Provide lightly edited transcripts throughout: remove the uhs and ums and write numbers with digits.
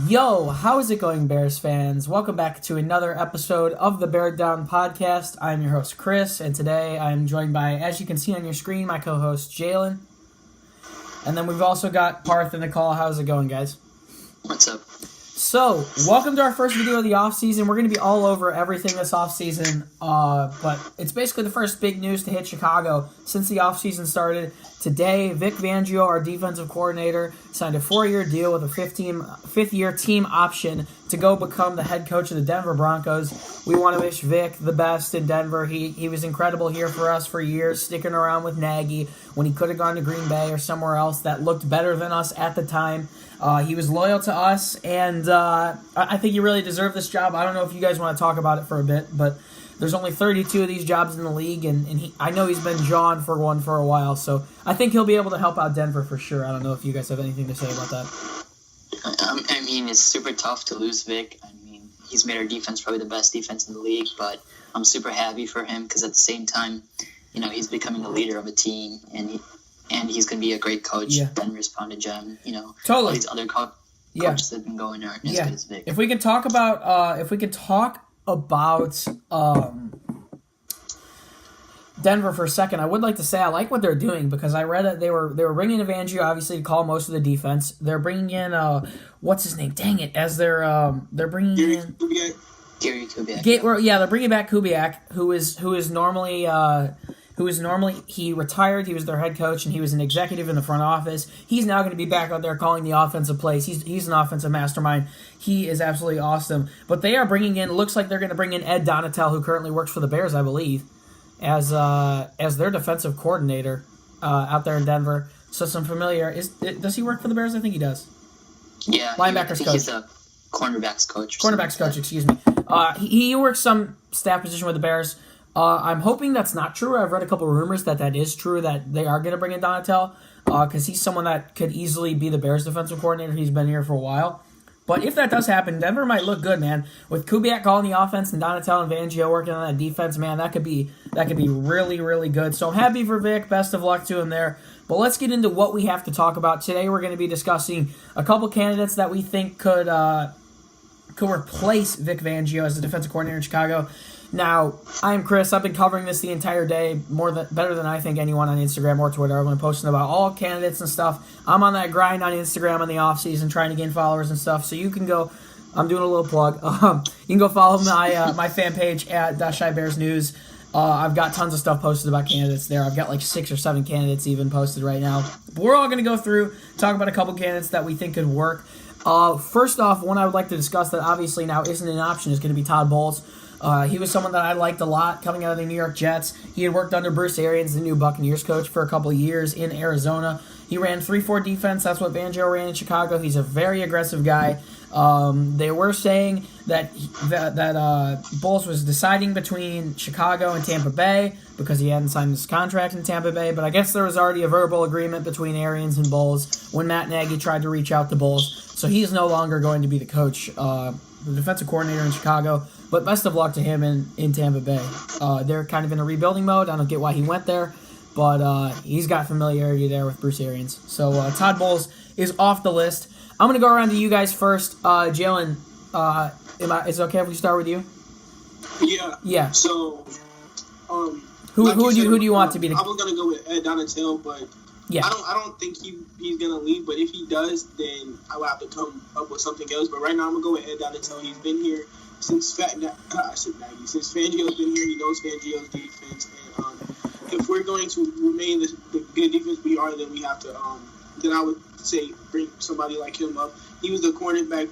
Yo, how is it going, Bears fans? Welcome back to another episode of the Bear Down Podcast. I'm your host, Chris, and today I'm joined by, as you can see on your screen, my co-host, Jaylen. And then we've also got Parth in the call. How's it going, guys? What's up? So, welcome to our first video of the offseason. We're going to be all over everything this offseason, but it's basically the first big news to hit Chicago since the offseason started. Today, Vic Fangio, our defensive coordinator, signed a 4-year deal with a fifth-year team option to go become the head coach of the Denver Broncos. We want to wish Vic the best in Denver. He was incredible here for us for years, sticking around with Nagy when he could have gone to Green Bay or somewhere else that looked better than us at the time. He was loyal to us, and I think he really deserved this job. I don't know if you guys want to talk about it for a bit, but there's only 32 of these jobs in the league, and I know he's been jawing for one for a while, so I think he'll be able to help out Denver for sure. I don't know if you guys have anything to say about that. I mean, it's super tough to lose Vic. I mean, he's made our defense probably the best defense in the league, but I'm super happy for him because at the same time, you know, he's becoming a leader of a team, and he's going to be a great coach. Yeah. Denver's found a gem, you know. Totally. All these other coaches that have been going aren't as good as Vic. If we could talk about Denver for a second, I would like to say I like what they're doing because I read that they were bringing in Fangio obviously to call most of the defense. They're bringing in what's his name? Dang it! As they're bringing in Gary Kubiak. They're bringing back Kubiak, who is normally he retired. He was their head coach and he was an executive in the front office. He's now going to be back out there calling the offensive plays. He's an offensive mastermind. He is absolutely awesome. But they are bringing in. Looks like they're going to bring in Ed Donatel, who currently works for the Bears, I believe, as their defensive coordinator out there in Denver. So some familiar. Does he work for the Bears? I think he does. Yeah, linebackers coach. He's a cornerbacks coach. Cornerbacks coach, excuse me. He works some staff position with the Bears. I'm hoping that's not true. I've read a couple rumors that is true, that they are going to bring in Donatel because he's someone that could easily be the Bears defensive coordinator. He's been here for a while. But if that does happen, Denver might look good, man. With Kubiak calling the offense and Donatel and Fangio working on that defense, man, that could be really, really good. So I'm happy for Vic. Best of luck to him there. But let's get into what we have to talk about. Today we're going to be discussing a couple candidates that we think could replace Vic Fangio as the defensive coordinator in Chicago. Now, I'm Chris. I've been covering this the entire day, better than I think anyone on Instagram or Twitter. I've been posting about all candidates and stuff. I'm on that grind on Instagram in the offseason trying to gain followers and stuff. So you can go. I'm doing a little plug. You can go follow my fan page at Shy Bears News. I've got tons of stuff posted about candidates there. I've got like 6 or 7 candidates even posted right now. But we're all going to go through, talk about a couple candidates that we think could work. First off, one I would like to discuss that obviously now isn't an option is going to be Todd Bowles. He was someone that I liked a lot coming out of the New York Jets. He had worked under Bruce Arians, the new Buccaneers coach, for a couple of years in Arizona. He ran 3-4 defense. That's what Fangio ran in Chicago. He's a very aggressive guy. They were saying that Bowles was deciding between Chicago and Tampa Bay because he hadn't signed his contract in Tampa Bay. But I guess there was already a verbal agreement between Arians and Bowles when Matt Nagy tried to reach out to Bowles. So he's no longer going to be the coach, the defensive coordinator in Chicago. But best of luck to him in Tampa Bay. They're kind of in a rebuilding mode. I don't get why he went there, but he's got familiarity there with Bruce Arians. So Todd Bowles is off the list. I'm going to go around to you guys first. Jaylen, is it okay if we start with you? Yeah. Yeah. So, who do you want to be the? I was gonna go with Ed Donatel, but yeah, I don't think he's gonna leave. But if he does, then I will have to come up with something else. But right now, I'm gonna go with Ed Donatel. He's been here since since Fangio's been here. He knows Fangio's defense, and if we're going to remain the good defense we are, then we have to. Then I would say bring somebody like him up. He was the cornerback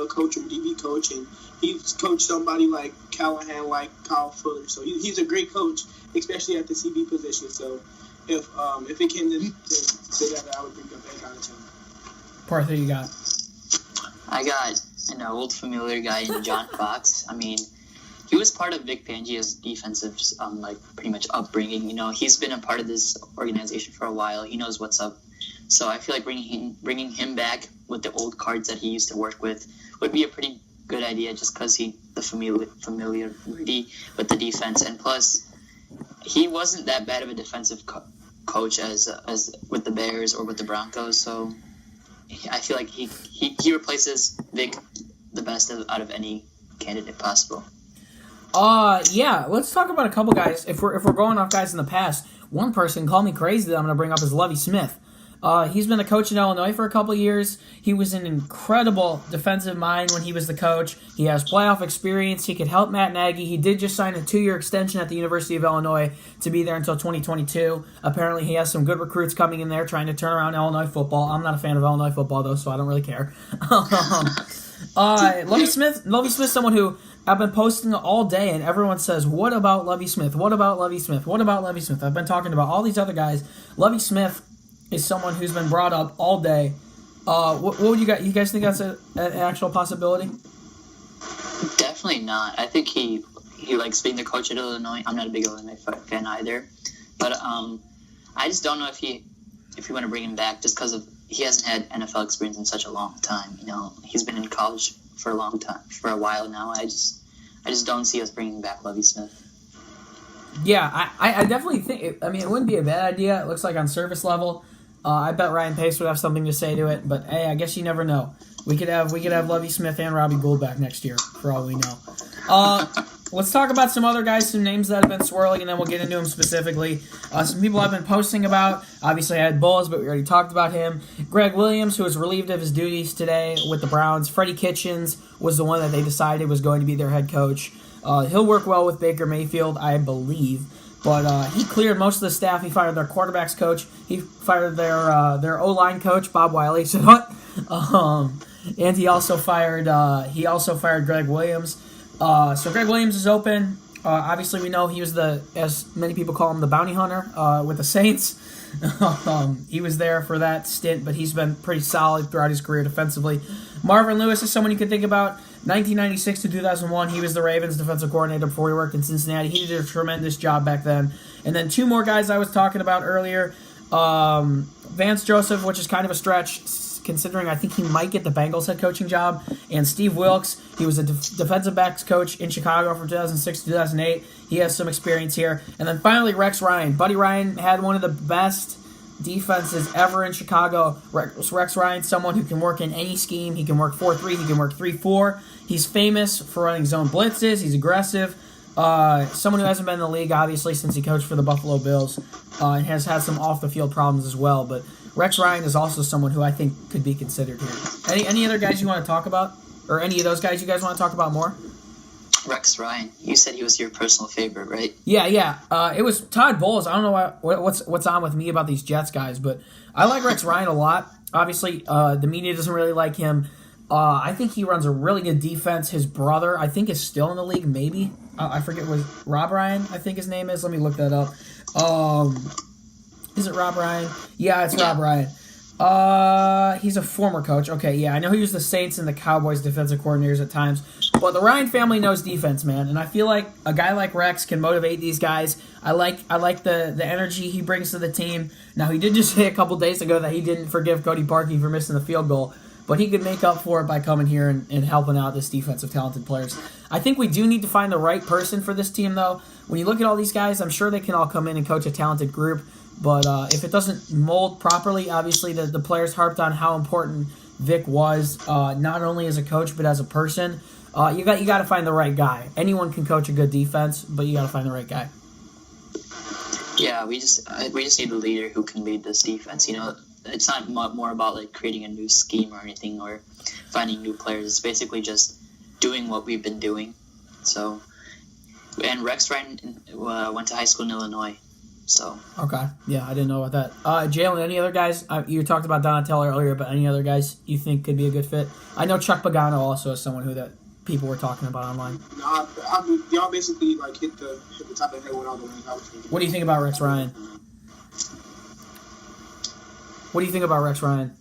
coach or DB coach, and he's coached somebody like Callahan, like Kyle Fuller. So he's a great coach, especially at the CB position. So if it came to that, I would bring up Ed Donatel. Parth, who you got? I got an old familiar guy in John Fox. I mean, he was part of Vic Fangio's defensive, pretty much upbringing. You know, he's been a part of this organization for a while. He knows what's up. So I feel like bringing him back with the old cards that he used to work with would be a pretty good idea, just because the familiarity with the defense, and plus he wasn't that bad of a defensive coach as with the Bears or with the Broncos. So I feel like he replaces Vic the best out of any candidate possible. Yeah, let's talk about a couple guys. If we're going off guys in the past, one person, call me crazy, that I'm going to bring up is Lovie Smith. He's been a coach in Illinois for a couple years. He was an incredible defensive mind when he was the coach. He has playoff experience. He could help Matt Nagy. He did just sign a 2-year extension at the University of Illinois to be there until 2022. Apparently, he has some good recruits coming in there trying to turn around Illinois football. I'm not a fan of Illinois football, though, so I don't really care. Lovie Smith's someone who I've been posting all day, and everyone says, what about Lovie Smith? What about Lovie Smith? What about Lovie Smith? I've been talking about all these other guys. Lovie Smith is someone who's been brought up all day. What would you guys think that's an actual possibility? Definitely not. I think he likes being the coach at Illinois. I'm not a big Illinois fan either, but I just don't know if you want to bring him back just because he hasn't had NFL experience in such a long time. You know, he's been in college for a while now. I just don't see us bringing back Lovie Smith. Yeah, I definitely think. It wouldn't be a bad idea. It looks like on service level. I bet Ryan Pace would have something to say to it, but hey, I guess you never know. We could have Lovie Smith and Robbie Gould back next year, for all we know. Let's talk about some other guys, some names that have been swirling, and then we'll get into them specifically. Some people I've been posting about. Obviously, I had Bowles, but we already talked about him. Greg Williams, who was relieved of his duties today with the Browns. Freddie Kitchens was the one that they decided was going to be their head coach. He'll work well with Baker Mayfield, I believe. But he cleared most of the staff. He fired their quarterbacks coach. He fired their O-line coach, Bob Wiley. So what? And he also fired Greg Williams. So Greg Williams is open. Obviously, we know he was as many people call him, the bounty hunter with the Saints. He was there for that stint, but he's been pretty solid throughout his career defensively. Marvin Lewis is someone you can think about. 1996 to 2001, he was the Ravens defensive coordinator before he worked in Cincinnati. He did a tremendous job back then. And then two more guys I was talking about earlier. Vance Joseph, which is kind of a stretch, considering I think he might get the Bengals head coaching job. And Steve Wilkes, he was a defensive backs coach in Chicago from 2006 to 2008. He has some experience here. And then finally, Rex Ryan. Buddy Ryan had one of the best defenses ever in Chicago. Rex Ryan, someone who can work in any scheme. He can work 4-3. He can work 3-4. He's famous for running zone blitzes. He's aggressive. Someone who hasn't been in the league, obviously, since he coached for the Buffalo Bills, and has had some off-the-field problems as well. But Rex Ryan is also someone who I think could be considered here. Any other guys you want to talk about? Or any of those guys you guys want to talk about more? Rex Ryan. You said he was your personal favorite, right? Yeah. It was Todd Bowles. I don't know what's on with me about these Jets guys, but I like Rex Ryan a lot. Obviously, the media doesn't really like him. I think he runs a really good defense. His brother, I think, is still in the league, maybe. I forget what Rob Ryan, I think his name is. Let me look that up. Is it Rob Ryan? Yeah, it's Rob Ryan. He's a former coach. Okay, yeah, I know he was the Saints and the Cowboys defensive coordinators at times. But the Ryan family knows defense, man, and I feel like a guy like Rex can motivate these guys. I like the energy he brings to the team. Now, he did just say a couple days ago that he didn't forgive Cody Parkey for missing the field goal, but he could make up for it by coming here and helping out this defensive talented players. I think we do need to find the right person for this team, though. When you look at all these guys, I'm sure they can all come in and coach a talented group, but if it doesn't mold properly, obviously the players harped on how important Vic was, not only as a coach but as a person. You got to find the right guy. Anyone can coach a good defense, but you got to find the right guy. Yeah, we just need a leader who can lead this defense. You know, it's not more about like creating a new scheme or anything or finding new players. It's basically just doing what we've been doing. So, and Rex Ryan went to high school in Illinois. So okay, yeah, I didn't know about that. Jaylen, any other guys? You talked about Donatello earlier, but any other guys you think could be a good fit? I know Chuck Pagano also is someone that people were talking about online. No, y'all basically like hit the top of the head with all the ones I was thinking. What do you think about Rex Ryan? What do you think about Rex Ryan?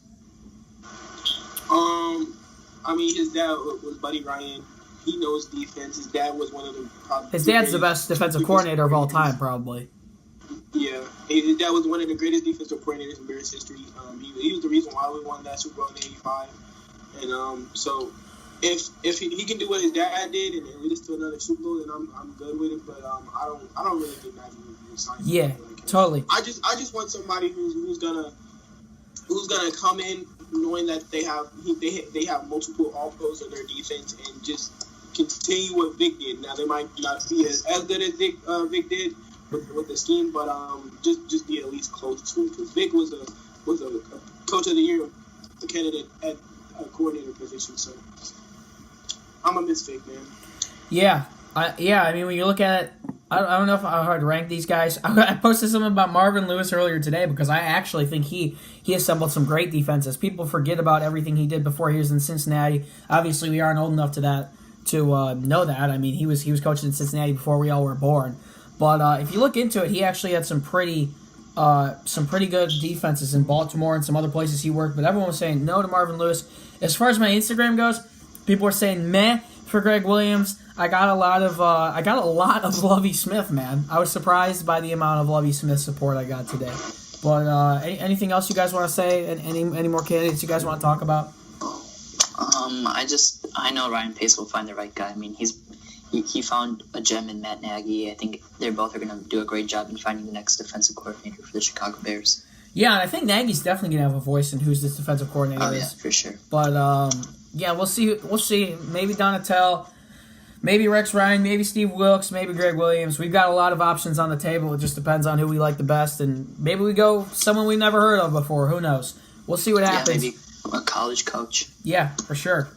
I mean, his dad was Buddy Ryan. He knows defense. His dad was one of the. His dad's the best defensive coordinator of all time, probably. Yeah, his dad was one of the greatest defensive coordinators in Bears history. He was the reason why we won that Super Bowl in '85, and so if he can do what his dad did and lead us to another Super Bowl, then I'm good with it. But I don't really think Nagy would sign. Yeah, totally. I just want somebody who's gonna come in, knowing that they have multiple All-Pros on their defense and just continue what Vic did. Now they might not be as good as Vic did with the scheme, but just be at least close to it. Because Vic was a coach of the year candidate at a coordinator position, so I'm a miss Vic, man. Yeah. I mean, when you look at it, I don't know if I hard to rank these guys. I posted something about Marvin Lewis earlier today because I actually think he assembled some great defenses. People forget about everything he did before he was in Cincinnati. Obviously, we aren't old enough to know that. I mean, he was coaching in Cincinnati before we all were born. But if you look into it, he actually had some pretty good defenses in Baltimore and some other places he worked. But everyone was saying no to Marvin Lewis. As far as my Instagram goes, people were saying meh for Greg Williams. I got a lot of Lovie Smith, man. I was surprised by the amount of Lovie Smith support I got today. But anything else you guys want to say? Any more candidates you guys want to talk about? I know Ryan Pace will find the right guy. I mean, he found a gem in Matt Nagy. I think they're both going to do a great job in finding the next defensive coordinator for the Chicago Bears. Yeah, and I think Nagy's definitely going to have a voice in who's this defensive coordinator is. Yeah, for sure. But yeah, we'll see. Maybe Donatell, maybe Rex Ryan, maybe Steve Wilkes, maybe Greg Williams. We've got a lot of options on the table. It just depends on who we like the best, and maybe we go someone we've never heard of before. Who knows? We'll see what happens. Yeah, maybe a college coach. Yeah, for sure.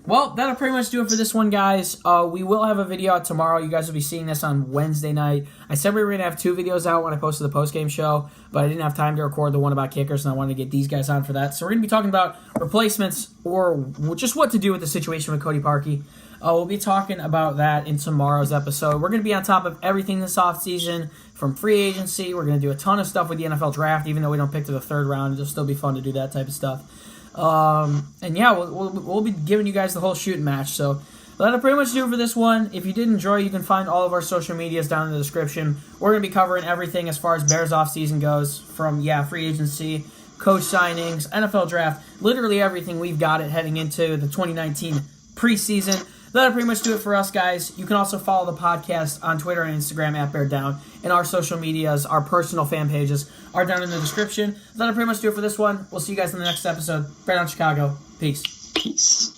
Well, that'll pretty much do it for this one, guys. We will have a video out tomorrow. You guys will be seeing this on Wednesday night. I said we were going to have 2 videos out when I posted the postgame show, but I didn't have time to record the one about kickers, and I wanted to get these guys on for that. So we're going to be talking about replacements or just what to do with the situation with Cody Parkey. We'll be talking about that in tomorrow's episode. We're going to be on top of everything this offseason, from free agency. We're going to do a ton of stuff with the NFL draft, even though we don't pick to the 3rd round. It'll still be fun to do that type of stuff. And yeah, we'll be giving you guys the whole shooting match. So that'll pretty much do it for this one. If you did enjoy, you can find all of our social medias down in the description. We're going to be covering everything as far as Bears offseason goes, from free agency, coach signings, NFL draft, literally everything. We've got it heading into the 2019 preseason. That'll pretty much do it for us, guys. You can also follow the podcast on Twitter and Instagram at Bear Down. And our social medias, our personal fan pages, are down in the description. That'll pretty much do it for this one. We'll see you guys in the next episode. Bear Down Chicago. Peace. Peace.